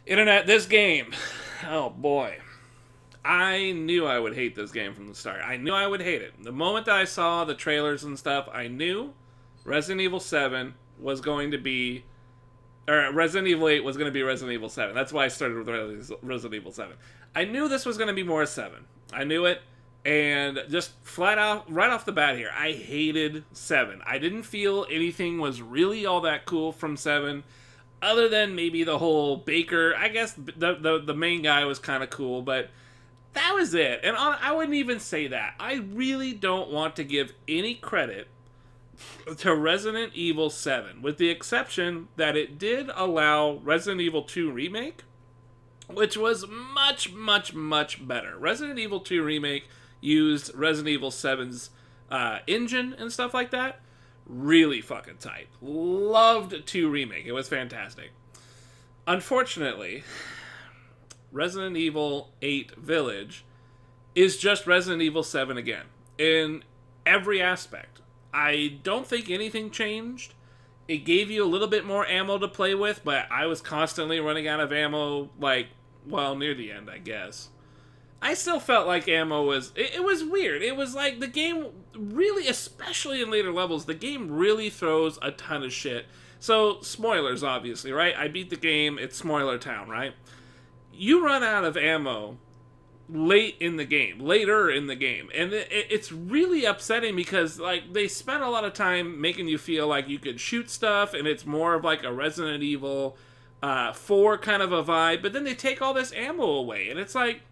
Internet, this game. Oh boy. I knew I would hate this game from the start. I knew I would hate it. The moment that I saw the trailers and stuff, I knew Resident Evil 7 was going to be. Or Resident Evil 8 was going to be Resident Evil 7. That's why I started with Resident Evil 7. I knew this was going to be more 7. I knew it. And just flat out, right off the bat here, I hated 7. I didn't feel anything was really all that cool from 7. Other than maybe the whole Baker, I guess the main guy was kind of cool, but that was it. And I wouldn't even say that. I really don't want to give any credit to Resident Evil 7, with the exception that it did allow Resident Evil 2 Remake, which was much, much, much better. Resident Evil 2 Remake used Resident Evil 7's engine and stuff like that. Really fucking tight. Loved 2 Remake. It was fantastic. Unfortunately, Resident Evil 8 Village is just Resident Evil 7 again. In every aspect. I don't think anything changed. It gave you a little bit more ammo to play with, but I was constantly running out of ammo, near the end, I guess. I still felt like ammo was... It was weird. It was like the game really, especially in later levels, the game really throws a ton of shit. So, spoilers, obviously, right? I beat the game. It's Spoiler Town, right? You run out of ammo later in the game. And it's really upsetting because, they spent a lot of time making you feel like you could shoot stuff, and it's more of like a Resident Evil 4 kind of a vibe, but then they take all this ammo away, and it's like...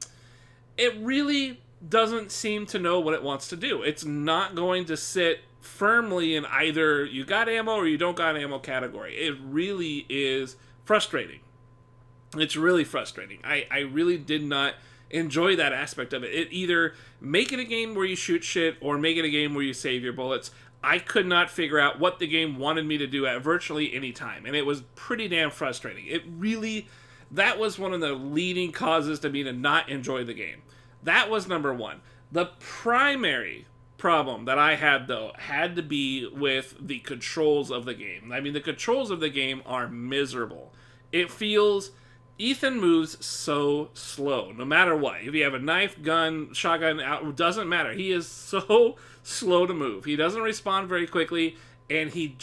It really doesn't seem to know what it wants to do. It's not going to sit firmly in either you got ammo or you don't got ammo category. It really is frustrating. It's really frustrating. I really did not enjoy that aspect of it. It either make it a game where you shoot shit or make it a game where you save your bullets. I could not figure out what the game wanted me to do at virtually any time, and it was pretty damn frustrating. It really... That was one of the leading causes to me to not enjoy the game. That was number one. The primary problem that I had, though, had to be with the controls of the game. I mean, the controls of the game are miserable. It feels... Ethan moves so slow, no matter what. If you have a knife, gun, shotgun, it doesn't matter. He is so slow to move. He doesn't respond very quickly, and he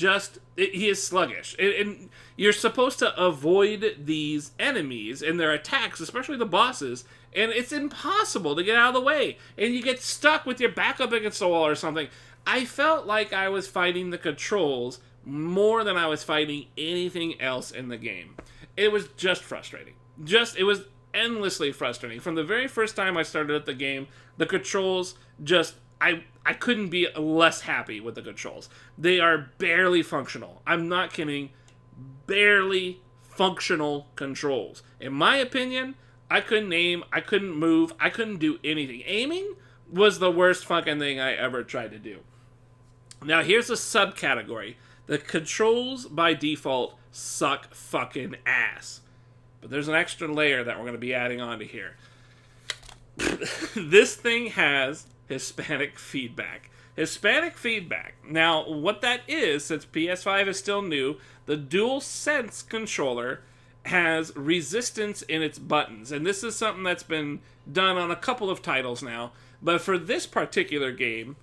is sluggish. And you're supposed to avoid these enemies and their attacks, especially the bosses, and it's impossible to get out of the way. And you get stuck with your back up against the wall or something. I felt like I was fighting the controls more than I was fighting anything else in the game. It was just frustrating. It was endlessly frustrating. From the very first time I started at the game, the controls just... I couldn't be less happy with the controls. They are barely functional. I'm not kidding. Barely functional controls. In my opinion, I couldn't aim, I couldn't move, I couldn't do anything. Aiming was the worst fucking thing I ever tried to do. Now here's a subcategory. The controls by default suck fucking ass. But there's an extra layer that we're going to be adding on to here. This thing has Hispanic feedback. Hispanic feedback. Now, what that is, since PS5 is still new, the DualSense controller has resistance in its buttons. And this is something that's been done on a couple of titles now. But for this particular game,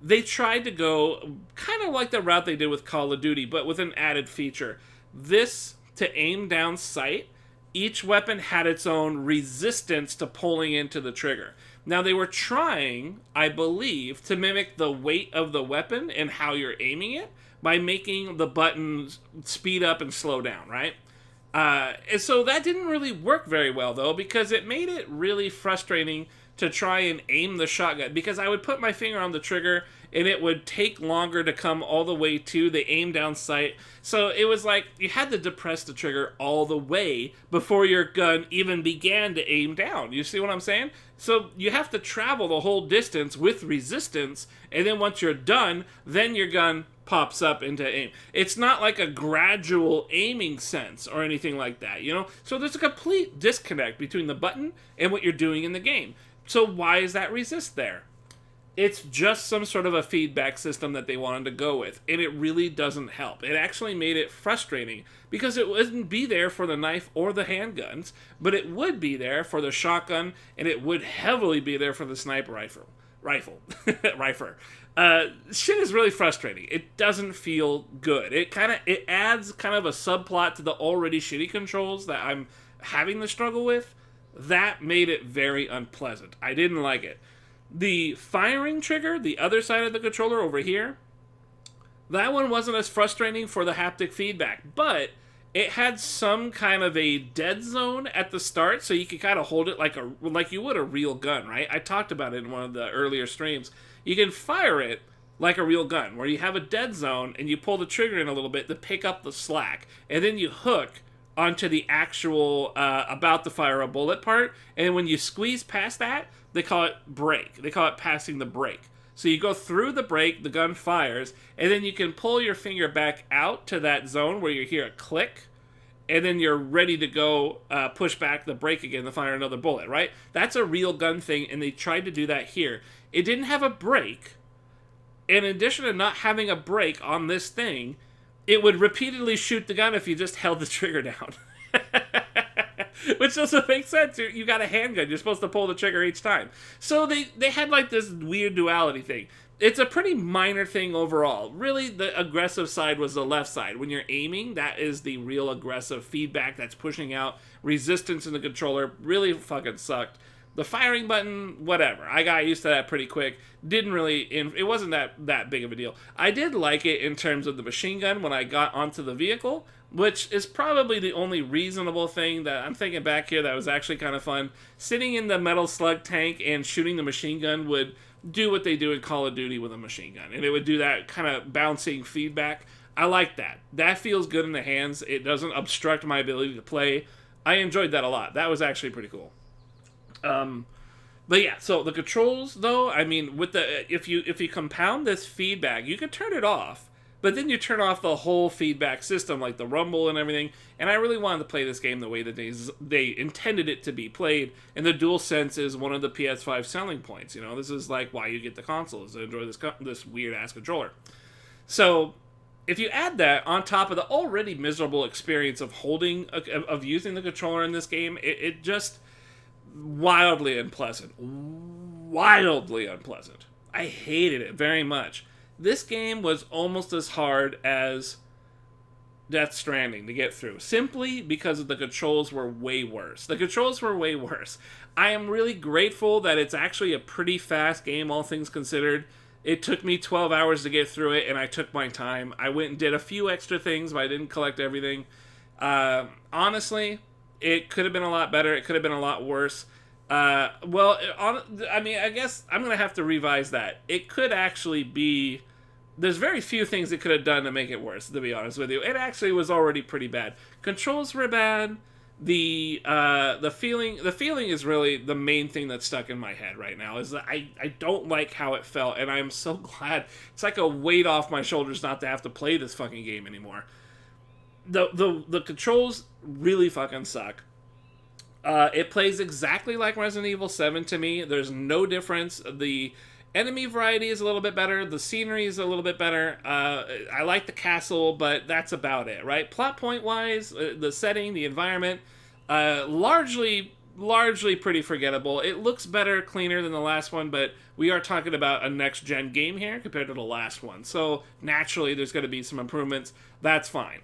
they tried to go kind of like the route they did with Call of Duty, but with an added feature. This, to aim down sight, each weapon had its own resistance to pulling into the trigger. Now, they were trying, I believe, to mimic the weight of the weapon and how you're aiming it by making the buttons speed up and slow down, right? And so that didn't really work very well, though, because it made it really frustrating to try and aim the shotgun, because I would put my finger on the trigger and it would take longer to come all the way to the aim down sight. So it was like you had to depress the trigger all the way before your gun even began to aim down. You see what I'm saying? So you have to travel the whole distance with resistance, and then once you're done, then your gun pops up into aim. It's not like a gradual aiming sense or anything like that, you know? So there's a complete disconnect between the button and what you're doing in the game. So why is that resist there? It's just some sort of a feedback system that they wanted to go with, and it really doesn't help. It actually made it frustrating because it wouldn't be there for the knife or the handguns, but it would be there for the shotgun, and it would heavily be there for the sniper rifle. Shit is really frustrating. It doesn't feel good. It adds kind of a subplot to the already shitty controls that I'm having the struggle with. That made it very unpleasant. I didn't like it. The firing trigger, the other side of the controller over here, that one wasn't as frustrating for the haptic feedback, but it had some kind of a dead zone at the start, so you could kind of hold it like you would a real gun, right? I talked about it in one of the earlier streams. You can fire it like a real gun, where you have a dead zone and you pull the trigger in a little bit to pick up the slack, and then you hook onto the actual about to fire a bullet part, and when you squeeze past that, they call it brake. They call it passing the brake. So you go through the brake, the gun fires, and then you can pull your finger back out to that zone where you hear a click, and then you're ready to go push back the brake again to fire another bullet, right? That's a real gun thing, and they tried to do that here. It didn't have a brake, and in addition to not having a brake on this thing, it would repeatedly shoot the gun if you just held the trigger down. Which doesn't make sense. You got a handgun. You're supposed to pull the trigger each time. So they had like this weird duality thing. It's a pretty minor thing overall. Really, the aggressive side was the left side. When you're aiming, that is the real aggressive feedback that's pushing out resistance in the controller. Really fucking sucked. The firing button, whatever. I got used to that pretty quick. It wasn't that big of a deal. I did like it in terms of the machine gun when I got onto the vehicle, which is probably the only reasonable thing that I'm thinking back here that was actually kind of fun. Sitting in the metal slug tank and shooting the machine gun would do what they do in Call of Duty with a machine gun, and it would do that kind of bouncing feedback. I like that. That feels good in the hands. It doesn't obstruct my ability to play. I enjoyed that a lot. That was actually pretty cool. But yeah, so the controls though, I mean, with if you compound this feedback, you can turn it off, but then you turn off the whole feedback system, like the rumble and everything. And I really wanted to play this game the way that they intended it to be played, and the DualSense is one of the PS5 selling points. You know, this is like why you get the console, is to enjoy this weird ass controller. So if you add that on top of the already miserable experience of using the controller in this game, it just wildly unpleasant. I hated it very much. This game was almost as hard as Death Stranding to get through, simply because the controls were way worse. I am really grateful that it's actually a pretty fast game, all things considered. It took me 12 hours to get through it, and I took my time. I went and did a few extra things, but I didn't collect everything. Honestly, it could have been a lot better. It could have been a lot worse. I guess I'm going to have to revise that. It could actually be... There's very few things it could have done to make it worse, to be honest with you. It actually was already pretty bad. Controls were bad. The feeling is really the main thing that's stuck in my head right now, is that I don't like how it felt, and I'm so glad. It's like a weight off my shoulders not to have to play this fucking game anymore. The controls really fucking suck. It plays exactly like Resident Evil 7 to me. There's no difference. The enemy variety is a little bit better. The scenery is a little bit better. I like the castle, but that's about it, right? Plot point wise, the setting, the environment, largely pretty forgettable. It looks better, cleaner than the last one, but we are talking about a next-gen game here compared to the last one. So naturally, there's going to be some improvements. That's fine.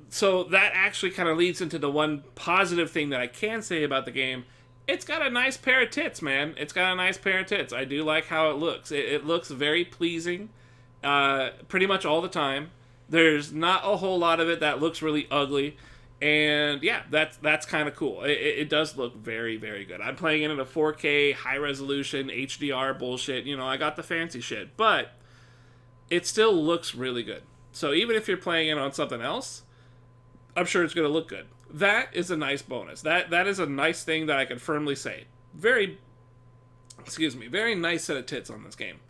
So that actually kind of leads into the one positive thing that I can say about the game. It's got a nice pair of tits, man. It's got a nice pair of tits. I do like how it looks. It looks very pleasing pretty much all the time. There's not a whole lot of it that looks really ugly. And yeah, that's kind of cool. It does look very, very good. I'm playing it in a 4K, high resolution, HDR bullshit. You know, I got the fancy shit. But it still looks really good. So even if you're playing it on something else, I'm sure it's going to look good. That is a nice bonus. That is a nice thing that I can firmly say. Very nice set of tits on this game.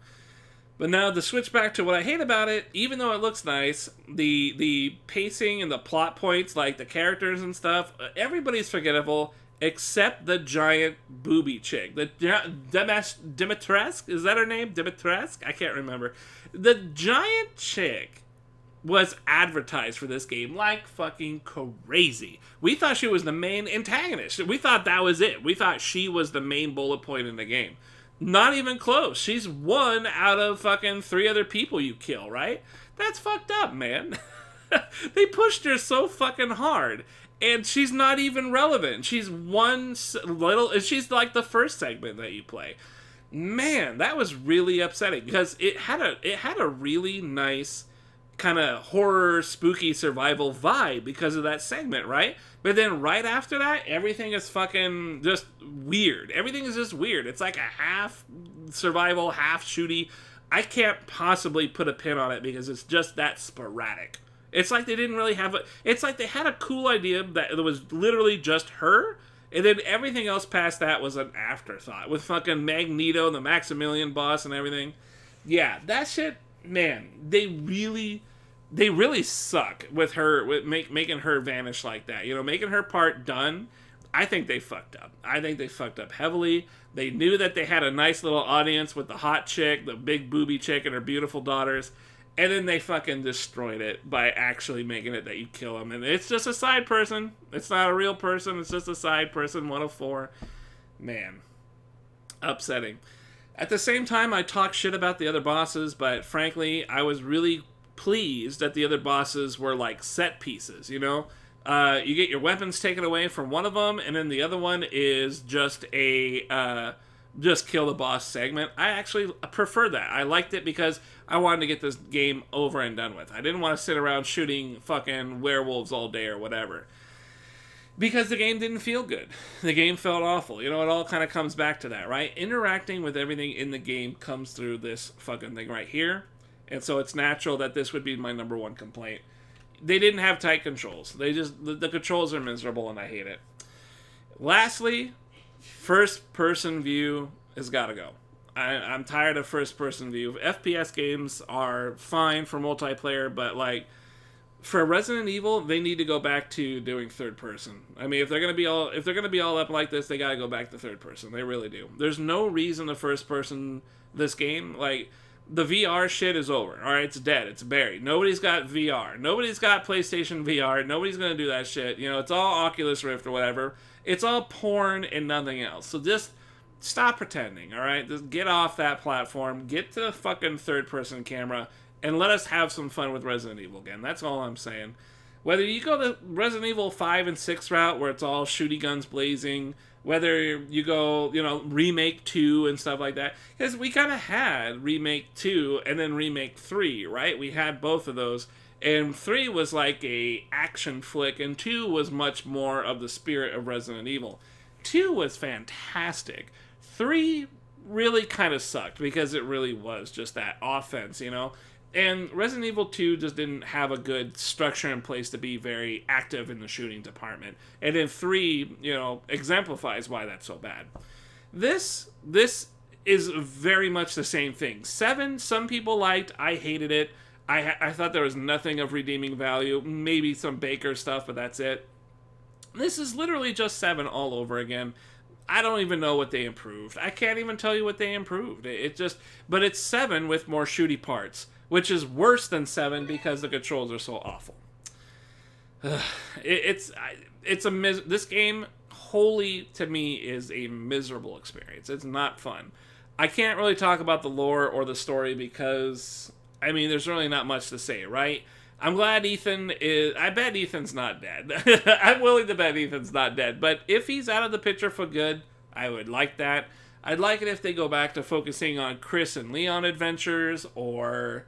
But now to switch back to what I hate about it, even though it looks nice, the pacing and the plot points, like the characters and stuff, everybody's forgettable. except the giant booby chick. The Dimitrescu, is that her name? Dimitrescu? I can't remember. The giant chick was advertised for this game like fucking crazy. We thought she was the main antagonist. We thought that was it. We thought she was the main bullet point in the game. Not even close. She's one out of fucking 3 other people you kill, right? That's fucked up, man. They pushed her so fucking hard. And she's not even relevant. She's she's like the first segment that you play. Man, that was really upsetting because it had a really nice kind of horror, spooky survival vibe because of that segment, right? But then right after that, everything is fucking just weird. Everything is just weird. It's like a half survival, half shooty. I can't possibly put a pin on it because it's just that sporadic. It's like they didn't really have it's like they had a cool idea that it was literally just her, and then everything else past that was an afterthought with fucking Magneto, the Maximilian boss, and everything. Yeah, that shit, man, they really suck with her, with making her vanish like that. You know, making her part done. I think they fucked up. I think they fucked up heavily. They knew that they had a nice little audience with the hot chick, the big booby chick, and her beautiful daughters, and then they fucking destroyed it by actually making it that you kill them. And it's just a side person. It's not a real person. It's just a side person, 1 of 4. Man, upsetting. At the same time, I talk shit about the other bosses, but frankly, I was really pleased that the other bosses were like set pieces, you know? You get your weapons taken away from one of them, and then the other one is just a just kill the boss segment. I actually prefer that. I liked it because I wanted to get this game over and done with. I didn't want to sit around shooting fucking werewolves all day or whatever. Because the game didn't feel good. The game felt awful. You know, it all kind of comes back to that, right? Interacting with everything in the game comes through this fucking thing right here. And so it's natural that this would be my number 1 complaint. They didn't have tight controls. The controls are miserable and I hate it. Lastly, first-person view has got to go. I'm tired of first-person view. FPS games are fine for multiplayer, but like for Resident Evil, they need to go back to doing third-person. I mean, if they're gonna be all up like this, they gotta go back to third-person. They really do. There's no reason to first-person this game. Like, the VR shit is over. All right, it's dead. It's buried. Nobody's got VR. Nobody's got PlayStation VR. Nobody's gonna do that shit. You know, it's all Oculus Rift or whatever. It's all porn and nothing else. So just stop pretending, all right? Just get off that platform. Get to the fucking third-person camera and let us have some fun with Resident Evil again. That's all I'm saying. Whether you go the Resident Evil 5 and 6 route where it's all shooty guns blazing, whether you go, you know, Remake 2 and stuff like that. Because we kind of had Remake 2 and then Remake 3, right? We had both of those. And 3 was like a action flick, and 2 was much more of the spirit of Resident Evil. 2 was fantastic. 3 really kind of sucked because it really was just that offense, you know? And Resident Evil 2 just didn't have a good structure in place to be very active in the shooting department. And then 3, you know, exemplifies why that's so bad. This is very much the same thing. 7, some people liked. I hated it. I thought there was nothing of redeeming value. Maybe some Baker stuff, but that's it. This is literally just 7 all over again. I don't even know what they improved. I can't even tell you what they improved. But it's 7 with more shooty parts, which is worse than 7 because the controls are so awful. This game wholly to me is a miserable experience. It's not fun. I can't really talk about the lore or the story because, I mean, there's really not much to say, right? I'm glad I bet Ethan's not dead. I'm willing to bet Ethan's not dead. But if he's out of the picture for good, I would like that. I'd like it if they go back to focusing on Chris and Leon adventures or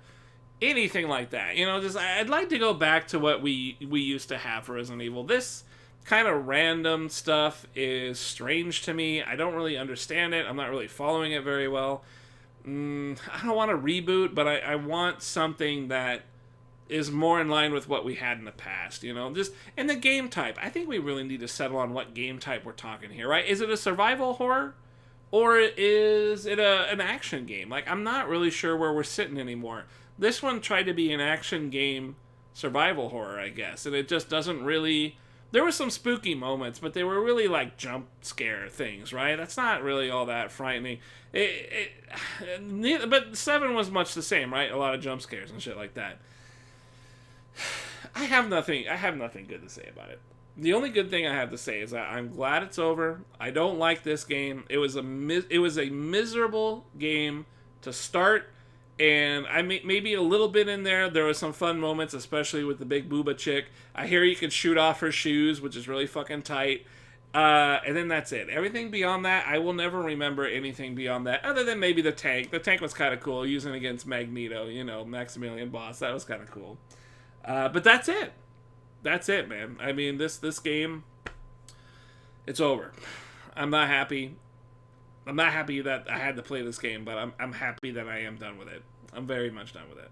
anything like that. You know, I'd like to go back to what we used to have for Resident Evil. This kind of random stuff is strange to me. I don't really understand it. I'm not really following it very well. I don't want to reboot, but I want something that is more in line with what we had in the past, you know? And the game type. I think we really need to settle on what game type we're talking here, right? Is it a survival horror? Or is it an action game? Like, I'm not really sure where we're sitting anymore. This one tried to be an action game survival horror, I guess. And it just doesn't really There were some spooky moments, but they were really like jump scare things, right? That's not really all that frightening. But 7 was much the same, right? A lot of jump scares and shit like that. I have nothing. I have nothing good to say about it. The only good thing I have to say is that I'm glad it's over. I don't like this game. It was a miserable game to start, and maybe a little bit in there. There were some fun moments, especially with the big booba chick. I hear you can shoot off her shoes, which is really fucking tight. And then that's it. Everything beyond that, I will never remember anything beyond that, other than maybe the tank. The tank was kind of cool, using against Magneto, Maximilian Boss. That was kind of cool. But that's it. That's it, man. I mean, this game, it's over. I'm not happy. I'm not happy that I had to play this game, but I'm happy that I am done with it. I'm very much done with it.